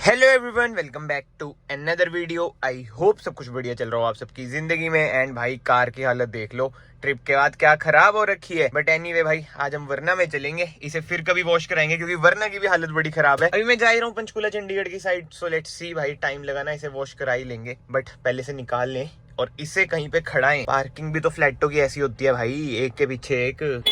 Hello everyone, welcome back to another video. I hope सब कुछ बढ़िया चल रहा हो आप सबकी जिंदगी में। एंड भाई कार की हालत देख लो, ट्रिप के बाद क्या खराब हो रखी है। बट एनीवे भाई, आज हम वरना में चलेंगे, इसे फिर कभी वॉश कराएंगे क्योंकि वरना की भी हालत बड़ी खराब है। अभी मैं जा ही रहा हूँ पंचकुला चंडीगढ़ की साइड, सो लेट्स सी भाई, टाइम लगाना, इसे वॉश करा ही लेंगे। बट पहले से निकाल लें और इसे कहीं पे खड़ाएं। पार्किंग भी तो फ्लैटों की ऐसी होती है भाई, एक के पीछे एक।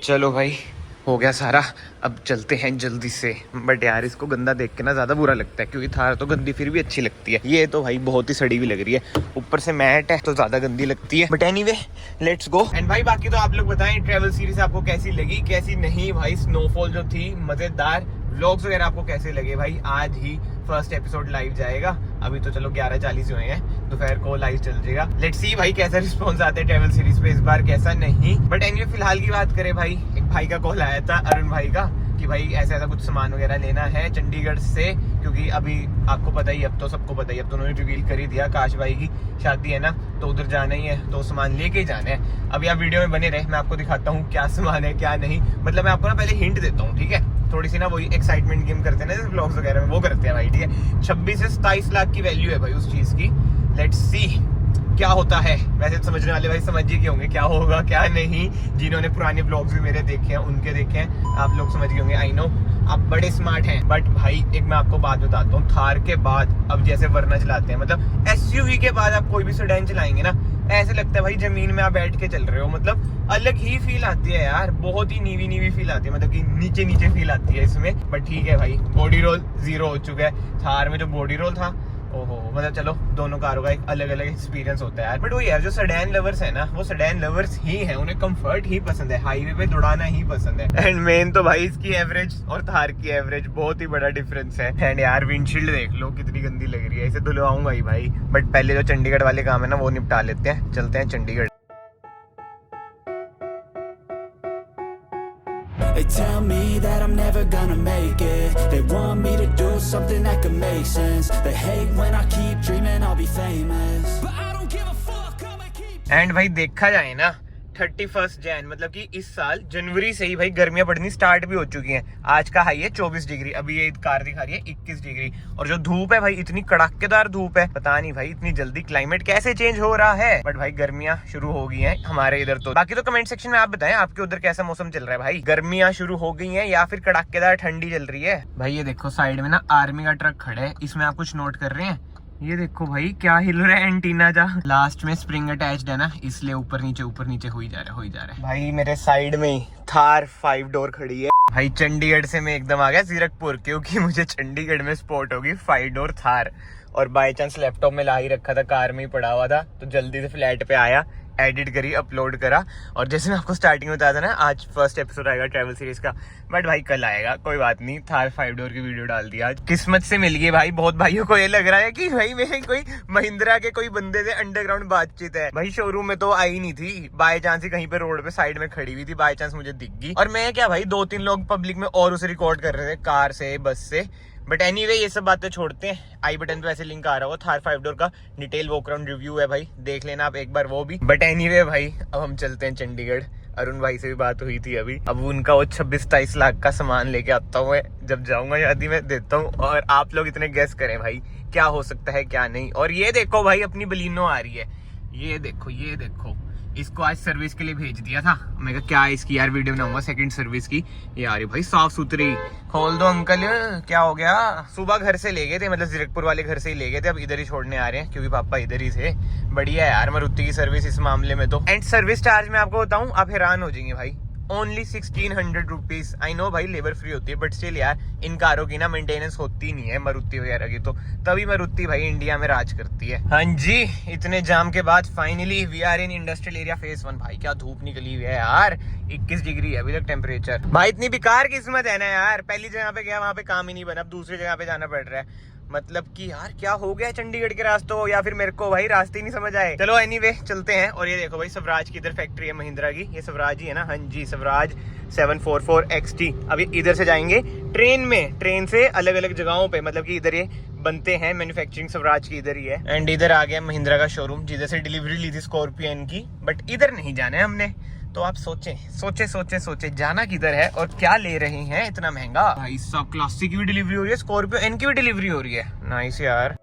चलो भाई, हो गया सारा, अब चलते हैं जल्दी से। बट यार इसको गंदा देख के ना ज्यादा बुरा लगता है, क्योंकि थार तो गंदी फिर भी अच्छी लगती है, ये तो भाई बहुत ही सड़ी हुई लग रही है, ऊपर से मैट है तो ज्यादा गंदी लगती है। But anyway let's go. And भाई बाकी तो आप लोग बताएं, ट्रैवल सीरीज आपको कैसी लगी कैसी नहीं। भाई स्नोफॉल जो थी मजेदार, व्लॉग्स वगैरह आपको कैसे लगे। भाई आज ही फर्स्ट एपिसोड लाइव जाएगा, अभी तो चलो 11:40 हुए हैं, दोपहर को लाइव चल जाएगा। लेट्स सी भाई कैसा रिस्पॉन्स आता है ट्रैवल सीरीज पे इस बार, कैसा नहीं। बट एनीवे फिलहाल की बात करें भाई, एक भाई का कॉल आया था, अरुण भाई का, कि भाई ऐसा ऐसा कुछ सामान वगैरह लेना है चंडीगढ़ से, क्योंकि अभी आपको पता ही, अब तो सबको पता ही, अब तो उन्होंने रिवील कर ही दिया, काश भाई की शादी है ना, तो उधर जाना ही है, तो सामान लेके जाना है। अभी आप वीडियो में बने रहे, मैं आपको दिखाता हूँ क्या सामान है क्या नहीं। मतलब मैं आपको ना पहले हिंट देता हूँ, ठीक है, थोड़ी सी ना वही एक्साइटमेंट गेम करते हैं ना ब्लॉग्स वगैरह में, वो करते हैं भाई, ठीक है। 26 से 27 लाख की वैल्यू है भाई उस चीज की। लेट्स सी क्या होता है। वैसे समझने वाले भाई समझ ही गए होंगे क्या होगा क्या नहीं, जिन्होंने पुराने ब्लॉग्स भी मेरे देखे हैं, उनके देखे हैं, आप लोग समझ गए होंगे। आई नो आप बड़े स्मार्ट हैं। बट भाई एक मैं आपको बात बताता हूँ, थार के बाद अब जैसे वरना चलाते हैं, मतलब एसयूवी के बाद आप कोई भी सेडान चलाएंगे ना, ऐसे लगता है भाई जमीन में आप बैठ के चल रहे हो। मतलब अलग ही फील आती है यार, बहुत ही नीवी नीवी फील आती है, मतलब कि नीचे नीचे फील आती है इसमें। बट ठीक है भाई, बॉडी रोल 0 हो चुका है। थार में जो बॉडी रोल था, ओहो, मतलब चलो दोनों कारों का एक अलग अलग एक्सपीरियंस होता है यार। बट वो यार जो सेडान लवर्स है ना, वो सेडान लवर्स ही है, उन्हें कंफर्ट ही पसंद है, हाईवे पे दौड़ाना ही पसंद है। एंड मेन तो भाई इसकी एवरेज और थार की एवरेज बहुत ही बड़ा डिफरेंस है। एंड यार विंडशील्ड देख लो कितनी गंदी लग रही है, इसे धुलवाऊंगा ही भाई। बट पहले जो चंडीगढ़ वाले काम है ना वो निपटा लेते हैं, चलते हैं Chandigarh. They tell me that I'm never gonna make it. They want me to do something that could make sense. They hate when I keep dreaming I'll be famous, but I don't give a fuck, I'ma keep. And भाई देखा जाए ना, 31 जैन मतलब कि इस साल जनवरी से ही भाई गर्मियां पड़नी स्टार्ट भी हो चुकी हैं। आज का हाई है 24 डिग्री, अभी ये कार दिखा रही है 21 डिग्री। और जो धूप है भाई, इतनी कड़ाकेदार धूप है, पता नहीं भाई इतनी जल्दी क्लाइमेट कैसे चेंज हो रहा है। बट भाई गर्मियां शुरू हो गई हैं हमारे इधर तो। बाकी तो कमेंट सेक्शन में आप बताएं आपके उधर कैसा मौसम चल रहा है भाई, गर्मियां शुरू हो गई हैं या फिर कड़ाकेदार ठंडी चल रही है। भाई ये देखो साइड में ना आर्मी का ट्रक खड़ा है, इसमें आप कुछ नोट कर रहे हैं, ये देखो भाई क्या हिल रहा है एंटीना जा। लास्ट में स्प्रिंग अटैच्ड है ना, इसलिए ऊपर नीचे हो ही जा रहा है। भाई मेरे साइड में ही थार 5 डोर खड़ी है भाई। चंडीगढ़ से मैं एकदम आ गया जीरकपुर, क्योंकि मुझे चंडीगढ़ में स्पॉट होगी 5 डोर थार। और बाय चांस लैपटॉप में ला ही रखा था, कार में ही पड़ा हुआ था, तो जल्दी से फ्लैट पे आया, एडिट करी, अपलोड करा। और जैसे मैं आपको स्टार्टिंग में बताया था ना, आज फर्स्ट एपिसोड आएगा ट्रैवल सीरीज का, बट भाई कल आएगा, कोई बात नहीं। थार 5 डोर की वीडियो डाल दी आज, किस्मत से मिल गई भाई। बहुत भाइयों को ये लग रहा है कि भाई मेरे कोई महिंद्रा के कोई बंदे से अंडरग्राउंड बातचीत है। भाई शोरूम में तो आई नहीं थी, बाय चांस ही कहीं पे रोड पे साइड में खड़ी हुई थी, बाय चांस मुझे दिख गई। और मैं क्या भाई, 2-3 लोग पब्लिक में और उसे रिकॉर्ड कर रहे थे, कार से बस से। बट एनीवे ये सब बातें छोड़ते हैं, आई बटन पे ऐसे लिंक आ रहा होगा, थार 5 डोर का डिटेल वॉक अराउंड रिव्यू है भाई, देख लेना आप एक बार वो भी। बट एनीवे भाई अब हम चलते हैं चंडीगढ़। अरुण भाई से भी बात हुई थी अभी, अब उनका वो 26-27 लाख का सामान लेके आता हूँ मैं, जब जाऊंगा शादी में देता हूँ। और आप लोग इतने गेस करें भाई क्या हो सकता है क्या नहीं। और ये देखो भाई अपनी बलिनो आ रही है, ये देखो, इसको आज सर्विस के लिए भेज दिया था। मैं कहा क्या इसकी यार वीडियो बनाऊंगा सेकंड सर्विस की। ये आ रही भाई साफ सुथरी, खोल दो अंकल, क्या हो गया। सुबह घर से ले गए थे, मतलब जीरकपुर वाले घर से ही ले गए थे, अब इधर ही छोड़ने आ रहे हैं क्योंकि पापा इधर ही थे। बढ़िया है यार मारुति की सर्विस इस मामले में तो। एंड सर्विस चार्ज मैं आपको बताऊं, आप हैरान हो जाएंगे भाई, ओनली 1600 रुपीज। आई नो भाई लेबर फ्री होती है, बट स्टिल यार इन कारों की ना मेंटेनेंस होती नहीं है मारुति वगैरह की, तो तभी मारुति भाई इंडिया में राज करती है। हाँ जी, इतने जाम के बाद finally we are in industrial area phase 1। भाई क्या धूप निकली हुई है यार, 21 डिग्री है अभी तक टेम्परेचर। भाई इतनी बेकार किस्मत है ना यार, पहली जगह पे गया वहां पे काम ही नहीं बना, अब दूसरी जगह पे जाना पड़ रहा है। मतलब कि यार क्या हो गया चंडीगढ़ के रास्तों, या फिर मेरे को भाई रास्ते ही नहीं समझ आए। चलो एनीवे चलते हैं। और ये देखो भाई स्वराज की इधर फैक्ट्री है महिंद्रा की, ये स्वराज ही है ना, हाँ जी स्वराज 744 XT। अभी इधर से जाएंगे ट्रेन में, ट्रेन से अलग अलग जगहों पे, मतलब कि इधर ये बनते हैं, मैन्युफैक्चरिंग स्वराज की इधर ही है। एंड इधर आ गया महिंद्रा का शोरूम, जिधर से डिलीवरी ली थी स्कॉर्पियन की, बट इधर नहीं जाना है हमने, तो आप सोचे जाना किधर है और क्या ले रहे हैं इतना महंगा। भाई सब क्लासिक की भी डिलीवरी हो रही है, स्कॉर्पियो एन की भी डिलीवरी हो रही है। नाइस यार।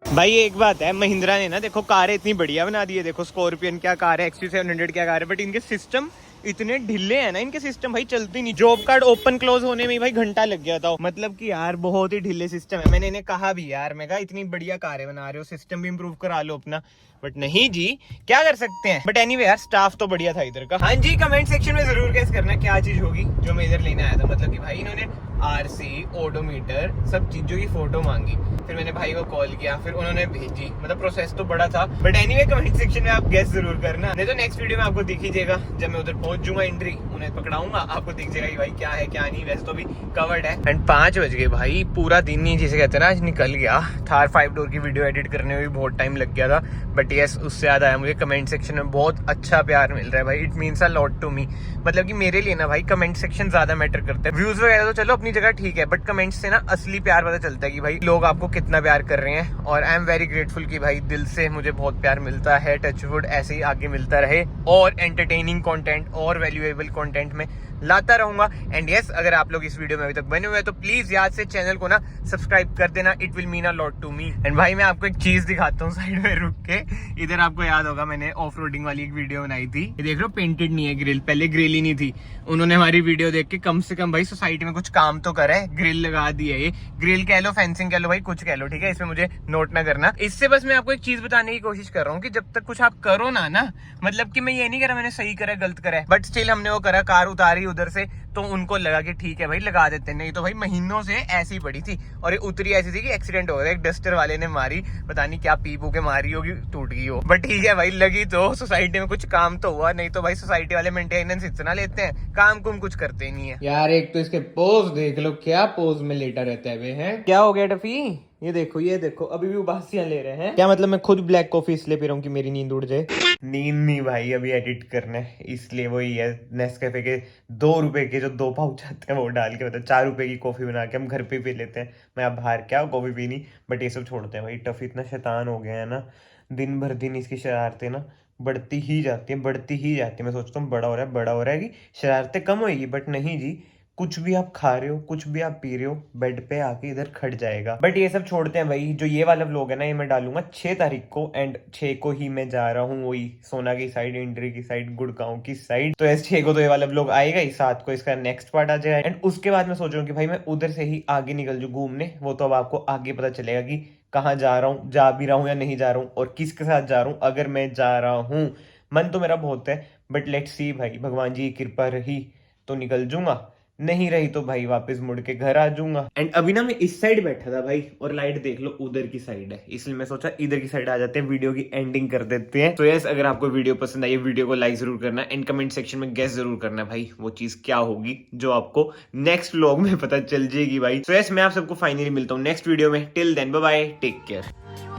भाई एक बात है, महिंद्रा ने ना देखो कारें इतनी बढ़िया बना दी है। देखो स्कॉर्पियन क्या कार है, XC700 क्या कार है, बट इनके सिस्टम इतने ढिले हैं ना, इनके सिस्टम भाई चलती नहीं। जॉब कार्ड ओपन क्लोज होने में ही भाई घंटा लग गया था। मतलब कि यार बहुत ही ढिले सिस्टम है। मैंने इन्हें कहा भी यार, मैं कहा इतनी बढ़िया कारें बना रहे हो, सिस्टम भी इम्प्रूव करा लो अपना, बट नहीं जी, क्या कर सकते हैं। बट एनीवे यार, स्टाफ तो बढ़िया था इधर का। हाँ जी, कमेंट सेक्शन में जरूर गेस करना क्या चीज होगी जो मैं इधर लेने आया था। मतलब कि भाई इन्होंने आरसी, ओडोमीटर, सब चीजों की फोटो मांगी, फिर मैंने भाई को कॉल किया, फिर उन्होंने भेजी। मतलब प्रोसेस तो बड़ा था, बट एनीवे कमेंट सेक्शन में आप गेस जरूर करना। नहीं तो नेक्स्ट वीडियो में आपको दिख ही जाएगा, जब मैं उधर पहुंच जाऊंगा एंट्री, उन्हें पकड़ाऊंगा, आपको दिख जाएगा कि भाई क्या है क्या नहीं। वैसे तो अभी कवर्ड है। एंड 5 बज गए भाई, पूरा दिन ही जिसे कहते हैं ना आज निकल गया। थार 5 डोर की वीडियो एडिट करने में भी बहुत टाइम लग गया था, बट यस उससे याद आया मुझे, कमेंट सेक्शन में बहुत अच्छा प्यार मिल रहा है भाई। It means a lot to me. मतलब कि मेरे लिए ना भाई कमेंट सेक्शन ज्यादा मैटर करता है। व्यूज वगैरह तो चलो अपनी जगह ठीक है, बट कमेंट्स से ना असली प्यार पता चलता है कि भाई लोग आपको कितना प्यार कर रहे हैं। और आई एम वेरी ग्रेटफुल कि भाई दिल से मुझे बहुत प्यार मिलता है। टचवुड ऐसे ही आगे मिलता रहे, और एंटरटेनिंग कंटेंट और वैल्यूएबल कंटेंट में लाता रहूंगा। एंड यस, अगर आप लोग इस वीडियो में अभी तक बने हुए हैं तो प्लीज याद से चैनल को ना सब्सक्राइब कर देना। It will mean a lot to me. And भाई मैं आपको एक चीज दिखाता हूँ साइड में रुक के। इधर आपको याद होगा मैंने ऑफ रोडिंग वाली एक वीडियो बनाई थी, ये देख लो पेंटेड नहीं है ग्रिल, पहले ग्रिल ही नहीं थी। उन्होंने हमारी वीडियो देख के कम से कम भाई सोसाइटी में कुछ काम तो करे, ग्रिल लगा दी है। ये ग्रिल कह लो, फेंसिंग कह लो, भाई कुछ कह लो, ठीक है, इसमें मुझे नोट ना करना। इससे बस मैं आपको एक चीज बताने की कोशिश कर रहा हूँ कि जब तक कुछ आप करो ना, मतलब कि मैं ये नहीं कह रहा मैंने सही करा गलत करा है, बट स्टिल हमने वो करा, कार उतारी उधर से, तो उनको लगा कि ठीक है भाई लगा देते हैं। नहीं तो भाई महीनों से ऐसी पड़ी थी, और ये उतरी ऐसी थी कि एक्सीडेंट हो गया। एक डस्टर वाले ने मारी, पता नहीं क्या पी पू के मारी होगी, टूट गई हो, बट ठीक है भाई लगी तो सोसाइटी में कुछ काम तो हुआ। नहीं तो भाई सोसाइटी वाले मेंटेनेंस इतना लेते हैं, काम कुम कुछ करते नहीं है यार। एक तो इसके पोज देख लो, क्या पोज में लेटा रहता है वे हैं। क्या हो गया टफी, ये देखो अभी भी उबासियां ले रहे हैं क्या। मतलब मैं खुद ब्लैक कॉफी इसलिए पी रहा हूँ कि मेरी नींद उड़ जाए। नींद नहीं भाई, अभी एडिट करना है, इसलिए वही है। नेस्कैफे के 2 रुपए के जो 2 पाउच आते हैं वो डाल के, मतलब 4 रुपए की कॉफी बना के हम घर पे पी लेते हैं। मैं अब बाहर क्या कॉफी पीनी, बट ये सब छोड़ते हैं भाई। टफी इतना शैतान हो गया है ना, दिन भर दिन इसकी शरारतें ना बढ़ती ही जाती है। मैं सोचता हूँ बड़ा हो रहा है कि शरारतें कम होएगी, बट नहीं जी, कुछ भी आप खा रहे हो, कुछ भी आप पी रहे हो, बेड पे आके इधर खट जाएगा। बट ये सब छोड़ते हैं भाई। जो ये वाला व्लॉग है ना, ये मैं डालूंगा 6 तारीख को, एंड 6 को ही मैं जा रहा हूँ वही सोना की साइड, इंड्री की साइड, गुड़गांव की साइड। तो ऐसे 6 को तो ये वाला व्लॉग आएगा ही, 7 को इसका नेक्स्ट पार्ट आ जाएगा। एंड उसके बाद मैं सोच रहा हूँ कि भाई मैं उधर से ही आगे निकल जाऊँ घूमने। वो तो अब आपको आगे पता चलेगा कि कहाँ जा रहा हूँ, जा भी रहा हूँ या नहीं जा रहा हूँ, और किसके साथ जा रहा हूँ। अगर मैं जा रहा हूँ, मन तो मेरा बहुत है, बट लेट्स सी भाई, भगवान जी की कृपा रही तो निकल जाऊंगा, नहीं रही तो भाई वापस मुड़ के घर आ जाऊंगा। एंड अभी ना मैं इस साइड बैठा था भाई, और लाइट देख लो उधर की साइड है, इसलिए मैं सोचा इधर की साइड आ जाते हैं, वीडियो की एंडिंग कर देते हैं। तो यस, अगर आपको वीडियो पसंद आई, वीडियो को लाइक जरूर करना, एंड कमेंट सेक्शन में गेस जरूर करना भाई वो चीज क्या होगी जो आपको नेक्स्ट व्लॉग में पता चल जाएगी भाई। तो यस, मैं आप सबको फाइनली मिलता हूँ नेक्स्ट वीडियो में। Till then bye bye, take care.